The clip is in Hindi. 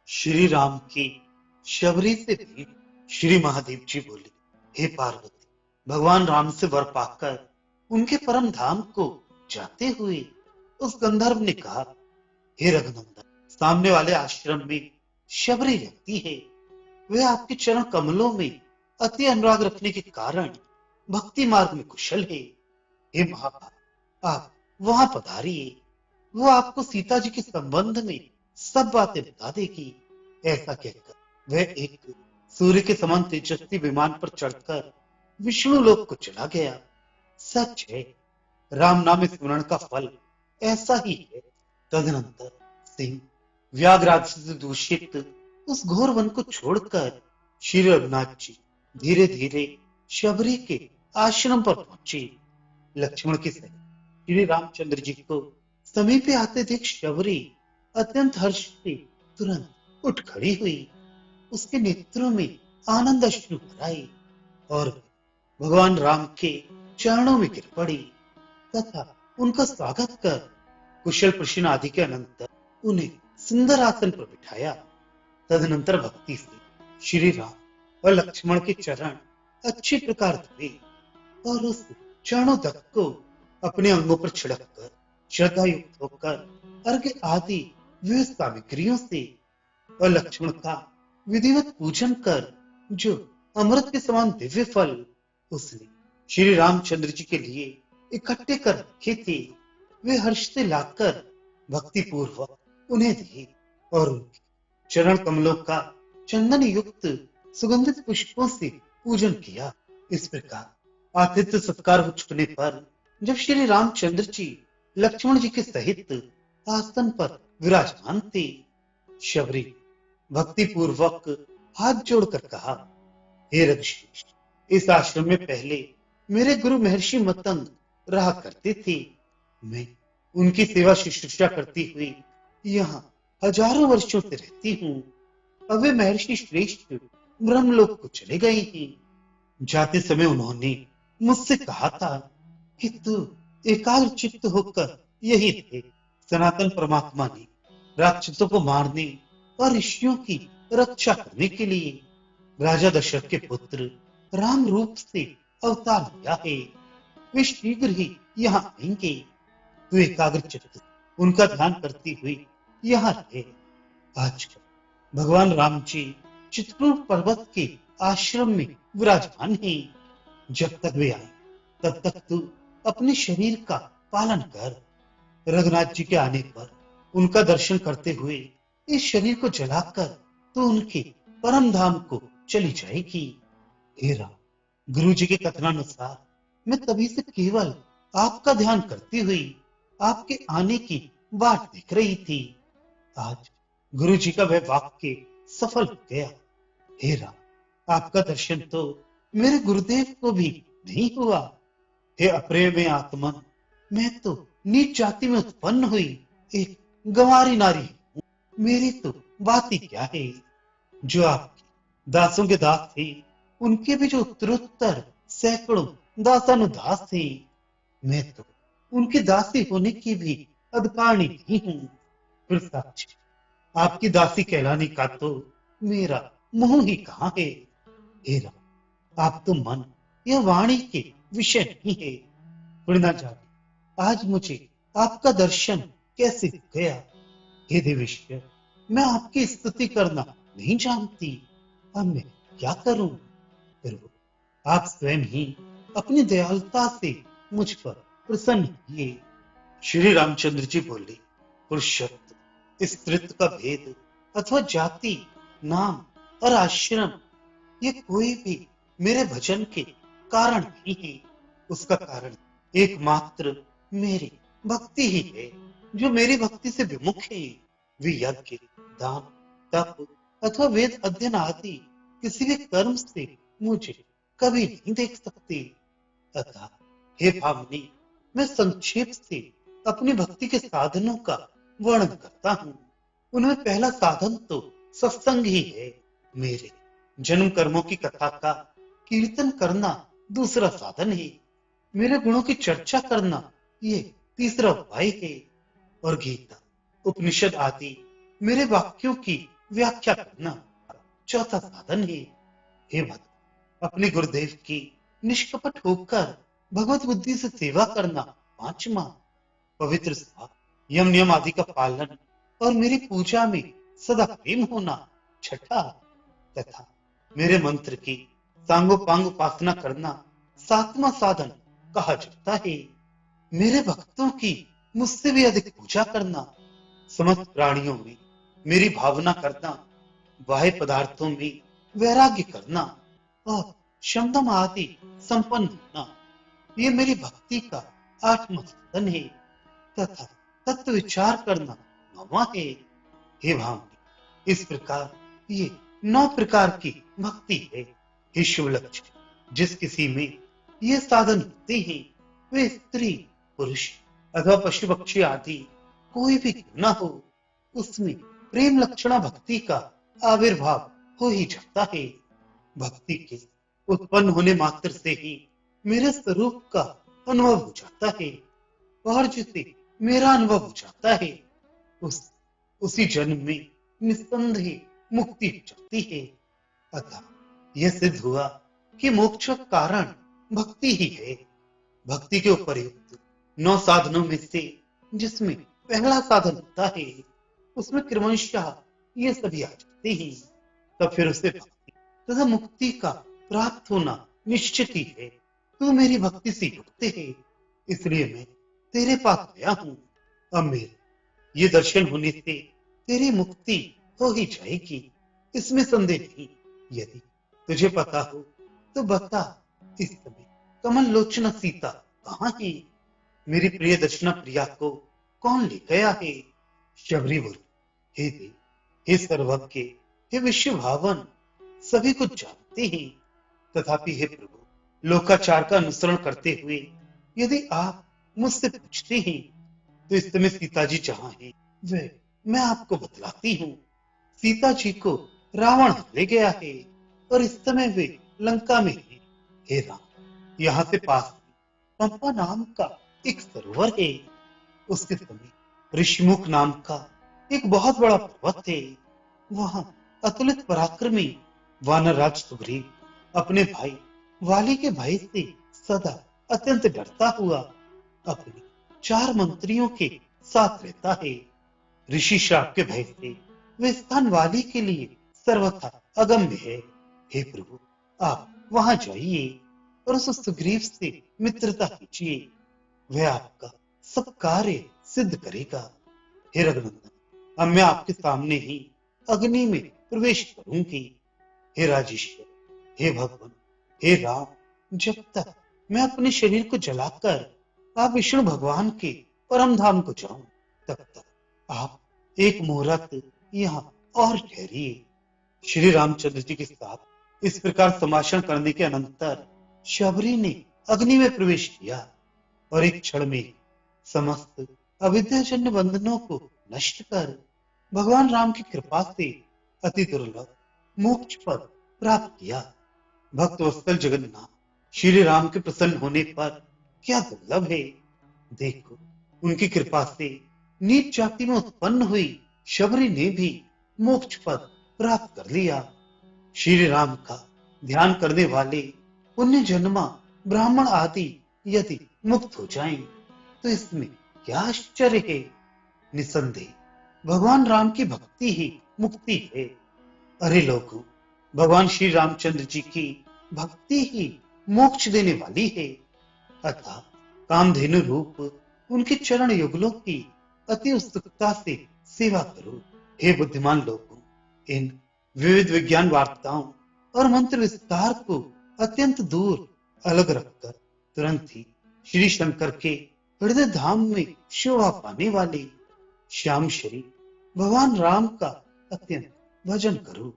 श्री राम की शबरी से भेंट। श्री महादेव जी बोले, हे पार्वती, भगवान राम से वर पाकर उनके परम धाम को जाते हुए उस गंधर्व ने कहा, हे रघुनंदन, सामने वाले आश्रम में शबरी रहती है। वे आपके चरण कमलों में अति अनुराग रखने के कारण भक्ति मार्ग में कुशल है। हे महाभाग, आप वहां पधारिए। वो आपको सीता जी के संबंध में सब बातें बता देगी। ऐसा कहकर वह एक सूर्य के समान तेजस्वी विमान पर चढ़कर विष्णु लोक को चला गया। सच है, राम नाम स्मरण का फल ऐसा ही है। तदनंतर सिंह व्याघ्र से दूषित उस घोर वन को छोड़कर श्री रघुनाथ जी धीरे धीरे शबरी के आश्रम पर पहुंचे। लक्ष्मण के सहित श्री रामचंद्र जी को समीपे आते देख शबरी अत्यंत हर्ष से तुरंत उठ खड़ी हुई। उसके नेत्रों में आनंद अश्रु भर आए और भगवान राम के चरणों में गिर पड़ी तथा उनका स्वागत कर कुशल प्रश्न आदि के अनंतर उन्हें सुंदर आसन पर बिठाया। तदनंतर भक्ति से श्री राम और लक्ष्मण के चरण अच्छी प्रकार धोए और उस चरणों तक को अपने अंगों पर छिड़क कर श्रद्धा युक्त होकर अर्घ्य आदि विविध सामग्रियों से और लक्ष्मण का विधिवत पूजन कर जो अमृत के समान दिव्य फल उसने श्री रामचंद्र जी के लिए इकट्ठे कर रखे थे, वे हर्ष से लाकर भक्ति पूर्वक उन्हें दिए और उनके चरण कमलों का चंदन युक्त सुगंधित पुष्पों से पूजन किया। इस प्रकार आतिथ्य सत्कार हो चुकने पर जब श्री रामचंद्र जी लक्ष्मण जी के सहित आसन पर विराजमान थे, शबरी भक्ति पूर्वक हाथ जोड़कर कहा, हे ऋषिकेश, इस आश्रम में पहले मेरे गुरु महर्षि मतंग रहा करते थे। मैं उनकी सेवा शुश्रूषा करती हुई यहाँ हजारों वर्षों से रहती हूँ। अब वे महर्षि श्रेष्ठ ब्रह्मलोक को चले गए हैं। जाते समय उन्होंने मुझसे कहा था कि तू एकाग्र चित्त होकर यही थे। सनातन परमात्मा ने राक्षसों को मारने और ऋषियों की रक्षा करने के लिए राजा दशरथ के पुत्र राम रूप से अवतार लिया है। वे शीघ्र ही यहाँ आएंगे। तू एकाग्र चित्त उनका ध्यान करती हुई यहाँ रहे। आजकल भगवान राम जी चित्रकूट पर्वत के आश्रम में विराजमान हैं। जब तक वे आए तब तक तू अपने शरीर का पालन कर। रघुनाथ जी के आने पर उनका दर्शन करते हुए इस शरीर को जलाकर तो उनके परम धाम को चली जाएगी। हे राम, गुरु जी के कथनानुसार मैं तभी से केवल आपका ध्यान करती हुई आपके आने की बाट देख रही थी। आज गुरु जी का वह वाक्य सफल हो गया। हे राम, आपका दर्शन तो मेरे गुरुदेव को भी नहीं हुआ। हे अप्रिय में आत्मन, मैं तो नीच जाति में उत्पन्न हुई एक गंवारी नारी हूँ। मेरी तो बात ही क्या है। जो आपके दासों के दास थे उनके भी जो उत्तरोत्तर सैकड़ों दासानुदास थे, मैं तो उनकी दासी होने की भी अधिकारिणी नहीं हूँ। फिर साक्षी आपकी दासी कहलाने का तो मेरा मुंह ही कहाँ है। हे राम, आप तो मन या वाणी के विषय नहीं है। फिर ना जाने आज मुझे आपका दर्शन कैसे हो गया। हे देवेश्वर, मैं आपकी स्तुति करना नहीं जानती। अब मैं क्या करूं। फिर वो आप स्वयं ही अपनी दयालुता से मुझ पर प्रसन्न हुए। श्री रामचंद्र जी बोले, पुरुषत्व, स्त्रीत्व का भेद अथवा जाति, नाम और आश्रम ये कोई भी मेरे भजन के कारण नहीं है। उसका कारण एकमात्र मेरी भक्ति ही है। जो मेरी भक्ति से विमुख है वे यज्ञ, दान, तप अथवा वेद अध्ययन आदि किसी भी कर्म से मुझे कभी नहीं देख सकते। अतः हे भावनी, मैं संक्षेप से अपनी भक्ति के साधनों का वर्णन करता हूँ। उनमें पहला साधन तो सत्संग ही है। मेरे जन्म कर्मों की कथा का कीर्तन करना दूसरा साधन है। मेरे गुणों की चर्चा करना ये तीसरा उपाय है। और गीता, उपनिषद आदि मेरे वाक्यों की व्याख्या करना चौथा साधन है। हे भक्त, अपने गुरुदेव की निष्कपट होकर भगवत बुद्धि से सेवा करना पांचवा, पवित्र सभा यम नियम आदि का पालन और मेरी पूजा में सदा प्रेम होना छठा, तथा मेरे मंत्र की सांगोपांग उपासना करना सातवां साधन कहा जाता है। मेरे भक्तों की मुझसे भी अधिक पूजा करना, समस्त प्राणियों में मेरी भावना करना, बाह्य पदार्थों में वैराग्य करना और शमदम आदि संपन्न होना, ये मेरी भक्ति का आत्म साधन है। तथा तत्व विचार करना नौवां है। हे भावनी, इस प्रकार ये 9 प्रकार की भक्ति है। हे शिव लक्ष्य, जिस किसी में ये साधन होते हैं, वे स्त्री पुरुष अथवा पशु पक्षी आदि कोई भी क्यों ना हो, उसमें प्रेम लक्षणा भक्ति का आविर्भाव हो ही जाता है। भक्ति के उत्पन्न होने मात्र से ही मेरे स्वरूप का अनुभव हो जाता है, और जिसे मेरा अनुभव हो जाता है, उस उसी जन्म में निस्संदेह मुक्ति हो जाती है। अतः यह सिद्ध हुआ कि मोक्ष का कारण भक्ति ही है। भक्ति के उपयुक्त 9 साधनों में से जिसमें पहला साधन होता है, उसमें क्रमशः ये सभी आ जाते हैं। तब फिर उसे भक्ति तथा मुक्ति का प्राप्त होना निश्चित ही है। तू मेरी भक्ति से युक्त है, इसलिए मैं तेरे पास आया हूँ। अब मेरे ये दर्शन होने से तेरी मुक्ति हो ही जाएगी, इसमें संदेह नहीं। यदि तुझे पता हो तो बता, इस समय कमल लोचना सीता कहाँ है? मेरी प्रिय दर्शना प्रिया को कौन ले गया है? शबरी बोली, हे देव, हे सर्वज्ञ, हे विश्व भावन, सभी कुछ जानते हैं। तथापि हे प्रभु, लोकाचार का अनुसरण करते हुए यदि आप मुझसे पूछते हैं तो इस समय सीता जी जहां है वे मैं आपको बतलाती हूँ। सीता जी को रावण ले गया है और इस समय वे लंका में है। हे राम, यहाँ से पास में पंपा नाम का एक सरोवर है। उसके समीप ऋषिमुख नाम का एक बहुत बड़ा पर्वत है। वहां अतुलित पराक्रमी वानरराज सुग्रीव अपने भाई वाली के भय से सदा अत्यंत डरता हुआ अपने 4 मंत्रियों के साथ रहता है। ऋषि श्राप के भय से वे स्थान वाली के लिए सर्वथा अगम्य है। हे प्रभु, आप वहां जाइए और उस सुग्रीव से मित्रता कीजिए, वह आपका सब कार्य सिद्ध करेगा। हे रघुनंदन, अब मैं आपके सामने ही अग्नि में प्रवेश करूंगी। हे राजेश्वर, हे भगवान, हे राम, जब तक मैं अपने शरीर को जलाकर आप विष्णु भगवान के परम धाम को जाऊं, तब तक आप एक मुहूर्त यहाँ और ठहरिए। श्री रामचंद्र जी के साथ इस प्रकार संभाषण करने के अनंतर शबरी ने अग्नि में प्रवेश किया और एक क्षण में समस्त अविद्याजन्य बंधनों को नष्ट कर भगवान राम की कृपा से अति दुर्लभ मोक्ष पद प्राप्त किया। भक्त वत्सल जगन्नाथ, श्री राम के प्रसन्न होने पर क्या दुर्लभ है। देखो, उनकी कृपा से नीच जाति में उत्पन्न हुई शबरी ने भी मोक्ष पद प्राप्त कर लिया। श्री राम का ध्यान करने वाले पुण्य जन्मा ब्राह्मण आदि यदि मुक्त हो जाएं, तो इसमें क्या आश्चर्य है। निसंदेह भगवान राम की भक्ति ही मुक्ति है। अरे लोगों, भगवान श्री रामचंद्र जी की भक्ति ही मोक्ष देने वाली है। अतः कामधेनु रूप उनके चरण युगलों की अति उत्सुकता से सेवा करो। हे बुद्धिमान लोगों, इन विविध विज्ञान वार्ताओं और मंत्र विस्तार को अत्यंत दूर अलग रखकर तुरंत ही श्री शंकर के हृदय धाम में शोभा पाने वाले श्याम श्री भगवान राम का अत्यंत भजन करो।